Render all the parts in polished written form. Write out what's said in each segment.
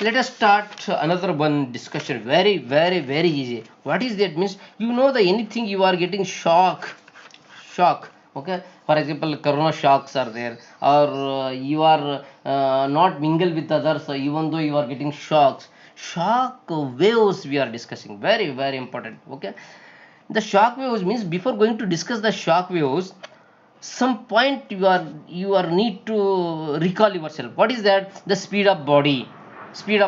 let us start another one discussion. Very easy. What is that? Means the anything you are getting shock. Okay. For example, corona shocks are there, or you are not mingle with others, even though you are getting shocks. Shock waves we are discussing. Very important. Okay. The shock waves means before going to discuss the shock waves, some point you are need to recall yourself. What is that? The speed of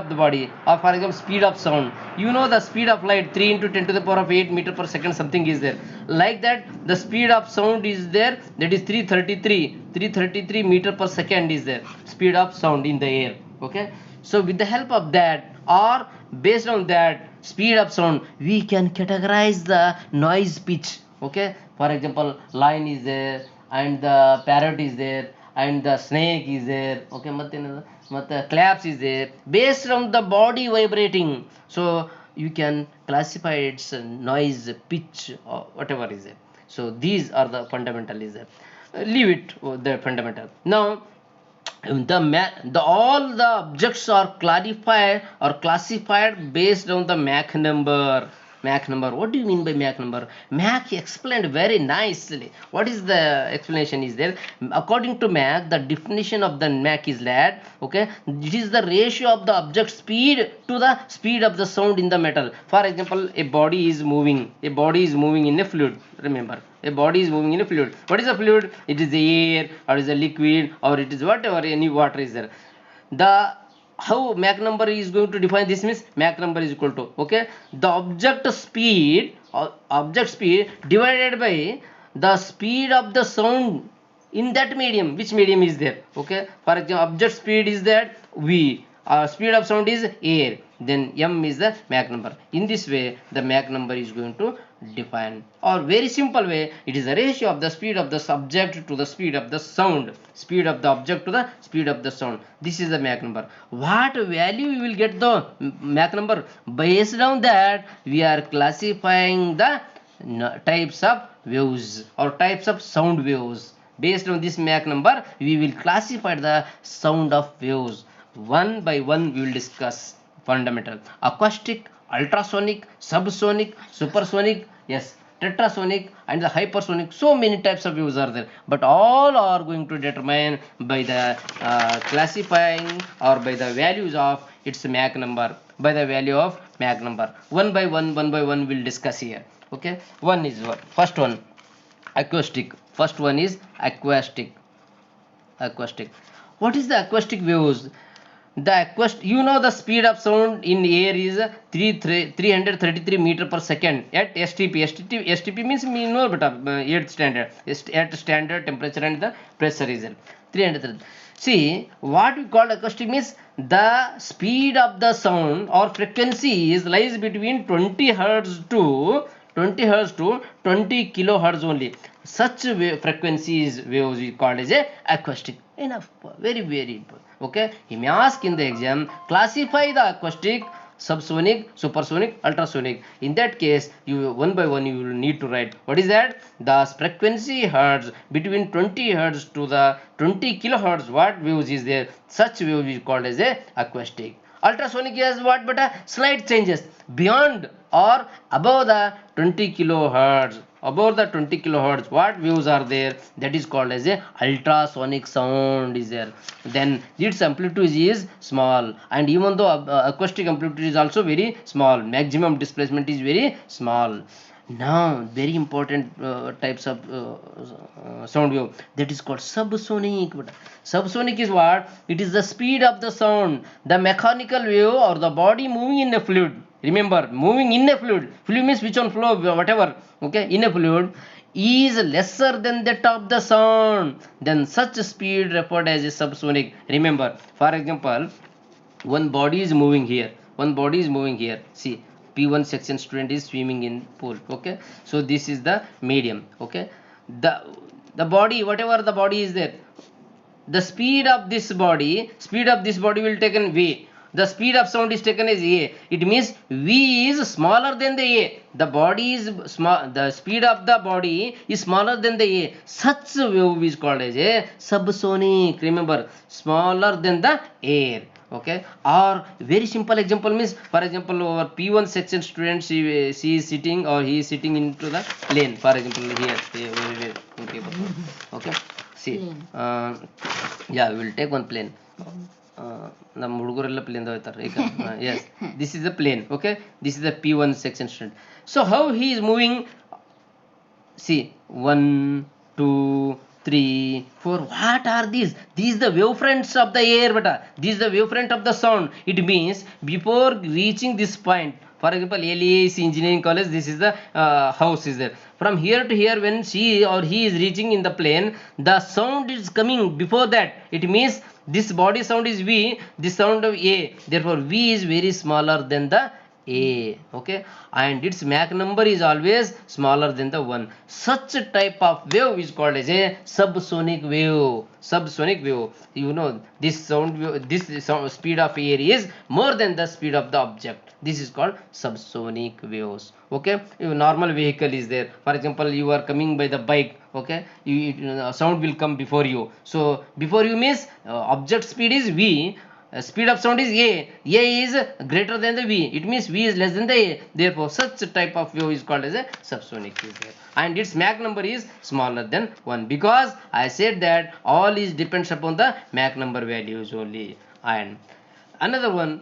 the body, or for example speed of sound. The speed of light 3 into 10 to the power of 8 meter per second something is there. Like that the speed of sound is there, that is 333 meter per second is there, speed of sound in the air. Okay, so with the help of that, or based on that speed of sound, we can categorize the noise pitch. Okay, for example lion is there, and the parrot is there, and the snake is there. Okay, ಮತ್ತೆ claps is there, based on the body vibrating. So you can classify its noise pitch or whatever is there. So these are the fundamental is there. Leave it the fundamental. Now the all the objects are classified based on the Mach number. What do you mean by Mach number? Mach explained very nicely. What is the explanation is there? According to Mach, the definition of the Mach is that, okay, it is the ratio of the object speed to the speed of the sound in the metal. For example, a body is moving in a fluid. Remember, a body is moving in a fluid. What is a fluid? It is the air, or is a liquid, or it is whatever, any water is there. The how Mach number is going to define this means Mach number is equal to, okay, the object speed divided by the speed of the sound in that medium. Which medium is there? Okay, for example object speed is that v, speed of sound is air, then m is the Mach number. In this way the Mach number is going to define, or very simple way, it is the ratio of the speed of the subject to the speed of the sound, speed of the object to the speed of the sound. This is the Mach number. What value we will get the Mach number? Based on that we are classifying the types of waves or types of sound waves. Based on this Mach number we will classify the sound of waves. One by one we will discuss fundamental: acoustic, ultrasonic, subsonic, supersonic, yes, tetrasonic, and the hypersonic. So many types of waves are there, but all are going to determine by the classifying or by the values of its Mach number, by the value of Mach number. One by one we'll discuss here. Okay, one is what? First one, acoustic. First one is acoustic. What is the acoustic waves? The speed of sound in air is 333 meter per second at STP means we know but air standard, at standard temperature and the pressure is 330. See, what we call acoustic means the speed of the sound or frequency is lies between 20 hertz to 20 kilohertz only. Such frequencies waves we call as a acoustic. Enough, very important. Okay, he may ask in the exam, classify the acoustic, subsonic, supersonic, ultrasonic. In that case, you one by one you will need to write what is that? The frequency hertz between 20 hertz to the 20 kilohertz. What waves is there? Such wave is called as a acoustic. Ultrasonic is what? But slight changes beyond or above the 20 kilohertz. Above the 20 kilohertz, what waves are there? That is called as a ultrasonic sound is there. Then its amplitude is small, and even though acoustic amplitude is also very small, maximum displacement is very small. Now very important types of sound wave, that is called subsonic. Subsonic is what? It is the speed of the sound, the mechanical wave or the body moving in a fluid. Remember, moving in a fluid means which one flow, whatever, okay, in a fluid is lesser than that of the sound, then such speed referred as a subsonic. Remember, for example, one body is moving here, see, P1 section student is swimming in pool. Okay, so this is the medium. Okay, the body, whatever the body is there, the speed of this body will take in v. The speed of sound is taken as a. It means v is smaller than the a. The body is small. The speed of the body is smaller than the a. Such wave is called as a subsonic. Remember, smaller than the air. Okay, or very simple example means, for example, our P1 section student, she is sitting, or he is sitting into the plane, for example here. Okay, okay, see, yeah, we will take one plane. ನಮ್ಮ ಹುಡುಗರೆಲ್ಲ plane ಹೋಗ್ತಾರೆ ಈಗ. Yes, this is the plane. Okay, this is the P1 section student. So how he is moving? See, 1, 2, 3, 4. What are these? These the wavefronts of the air, beta. This is the wavefront of the sound. It means before reaching this point, for example, LAC Engineering College, this is the house is there. From here to here, when she or he is reaching in the plane, the sound is coming before that. It means this body sound is V, this sound of A. Therefore, V is very smaller than the A. Okay, and its Mach number is always smaller than the 1. Such a type of wave is called as a subsonic wave. Subsonic wave, you know, this sound wave, this sound speed of air is more than the speed of the object. This is called subsonic waves. Okay, if normal vehicle is there, for example, you are coming by the bike. Okay, sound will come before you. So before you means object speed is V, speed of sound is A. A is greater than the V. It means V is less than the A. Therefore, such a type of wave is called as a subsonic wave. And its Mach number is smaller than 1, because I said that all is depends upon the Mach number values only. And another one,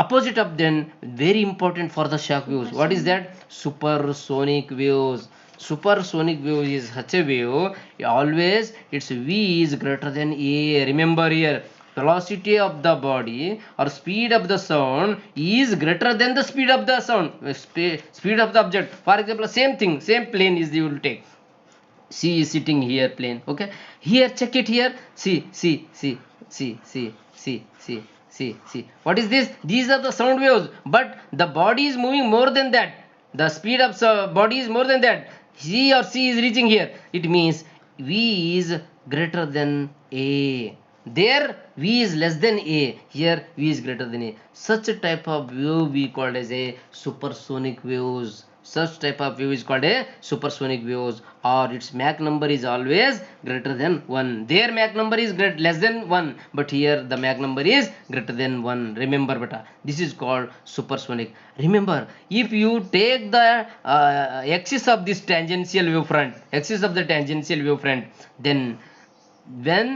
opposite of them, very important for the shock waves. What is that? Supersonic waves. Supersonic wave is such a wave, always its V is greater than A. Remember here, velocity of the body or speed of the sound is greater than the speed of the sound, speed of the object. For example, same thing, same plane is you will take. She is sitting here, plane. Okay, here, check it here. See. What is this? These are the sound waves, but the body is moving more than that. The speed of body is more than that. He or she is reaching here. It means V is greater than A. There V is less than A. Here V is greater than A. Such a type of wave we called as a supersonic waves. Such type of wave is called a supersonic waves, or its Mach number is always greater than 1. Their Mach number is less than 1, but here the Mach number is greater than 1. Remember, beta, this is called supersonic. Remember, if you take the axis of this tangential wavefront, then when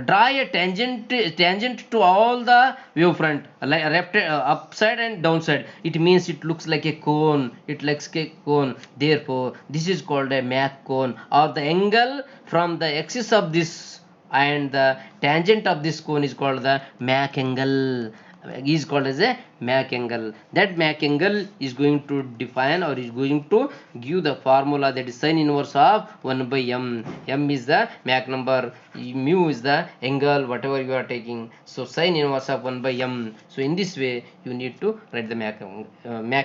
draw a tangent to all the wavefront, like upside and downside, it means it looks like a cone. Therefore, this is called a Mach cone, or the angle from the axis of this and the tangent of this cone is called the Mach angle. Is called as a Mach angle. That Mach angle is going to define, or is going to give the formula, that is sin inverse of 1 by m. M is the Mach number, mu is the angle, whatever you are taking. So sin inverse of 1 by m. So in this way you need to write the Mach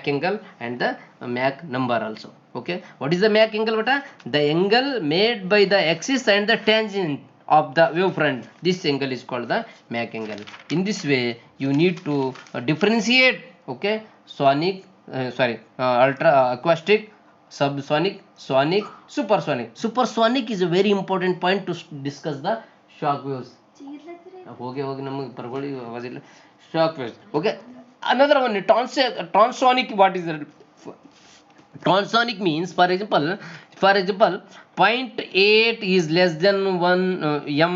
angle and the Mach number also. Okay, what is the Mach angle, beta? The angle made by the axis and the tangent of the wavefront. This angle is called the Mach angle. In this way you need to differentiate, okay, sonic, ultra acoustic, subsonic, sonic, supersonic. Supersonic is a very important point to discuss the shock waves. ಹೋಗಿ ನಮಗೆ ಬರ್ಕೊಳ್ಳಿ ಆವಾಜಿಲ್ಲ. Shock waves. Okay, another one, transonic. What is that? Transonic means, for example, 0.8 is less than 1 m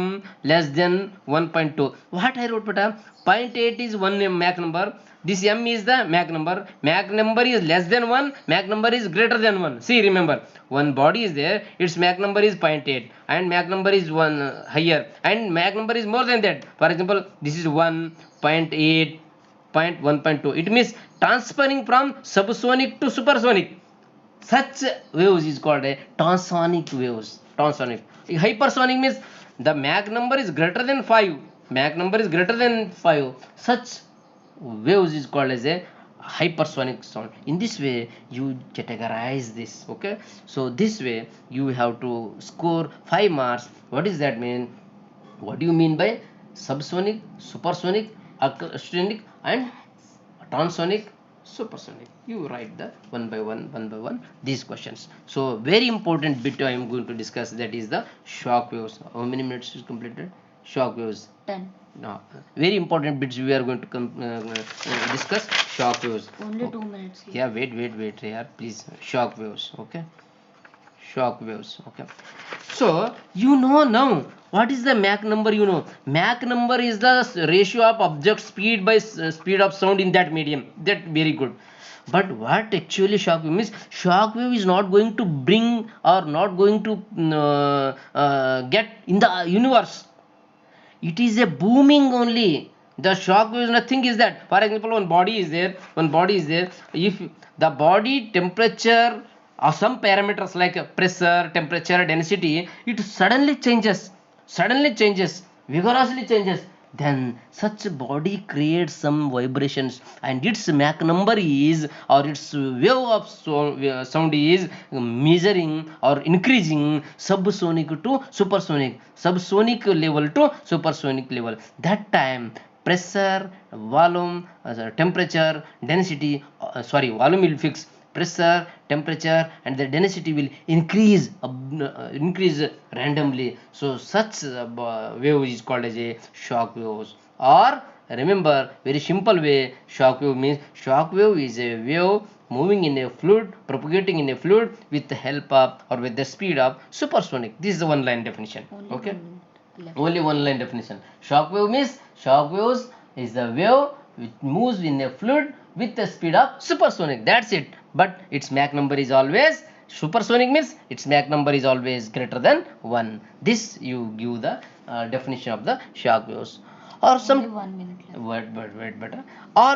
less than 1.2. What I wrote, but 0.8 is 1 Mach number. This m is the Mach number. Mach number is less than 1. Mach number is greater than 1. See, remember, one body is there, its Mach number is 0.8, and Mach number is 1 higher, and Mach number is more than that. For example, this is 1.8, 1.2. It means transferring from subsonic to supersonic. Such waves is called a transonic waves. Transonic. Hypersonic means the Mach number is greater than 5. Such waves is called as a hypersonic sound. In this way you categorize this. Okay, so this way you have to score 5 marks. What does that mean? What do you mean by subsonic, supersonic, acoustic, and transonic, supersonic? You write the one by one these questions. So very important bit I am going to discuss, that is the shock waves. How many minutes is completed? Shock waves 10. No, very important bits we are going to discuss. Shock waves. Only 2 minutes. Yeah, wait, yeah, please. Shock waves, okay. Shock waves, okay. So you know now what is the Mach number? You know, Mach number is the ratio of object speed by speed of sound in that medium. That very good. But what actually shock wave means? Shock wave is not going to bring or not going to get in the universe. It is a booming only. The shock wave, nothing is that. For example, one body is there, if the body temperature or some parameters like pressure, temperature, density, it suddenly changes, vigorously changes, then such body creates some vibrations, and its Mach number is, or its wave of sound is measuring or increasing subsonic to supersonic, subsonic level to supersonic level. That time pressure, volume, temperature, density, volume will fix, pressure, temperature, and the density will increase randomly. So such wave is called as a shock waves. Or remember, very simple way, shock wave means shock wave is a wave moving in a fluid, propagating in a fluid with the help of or with the speed of supersonic. This is the one line definition. Okay. Only one line definition. Shock wave means shock waves is the wave which moves in a fluid with the speed of supersonic. That's it. But its Mach number is always supersonic, means its Mach number is always greater than 1. This you give the definition of the shock waves. Or some Only 1 minute left. wait better. Or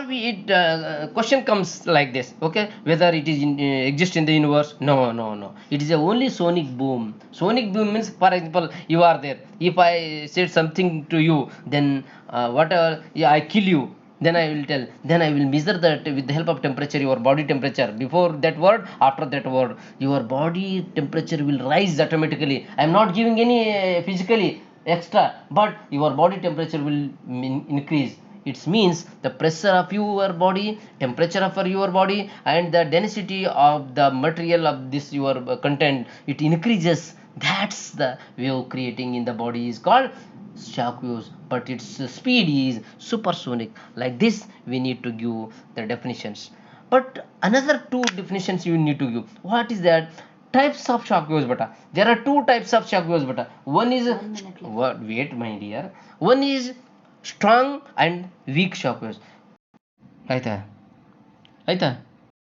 question comes like this, okay, whether it is exist in the universe. No, it is a only sonic boom. Sonic boom means, for example, you are there, if I said something to you, then whatever, yeah, I kill you, then I will tell, then I will measure that with the help of temperature, your body temperature, before that word, after that word, your body temperature will rise automatically. I am not giving any physically extra, but your body temperature will increase. It means the pressure of your body, temperature of your body, and the density of the material of this your content, it increases. That's the wave creating in the body is called shock waves, but its speed is supersonic. Like this we need to give the definitions. But another two definitions you need to give. What is that? Types of shock waves, beta. There are two types of shock waves, beta. One is wait, my dear. One is strong and weak shock waves. ಆಯ್ತಾ ಆಯ್ತಾ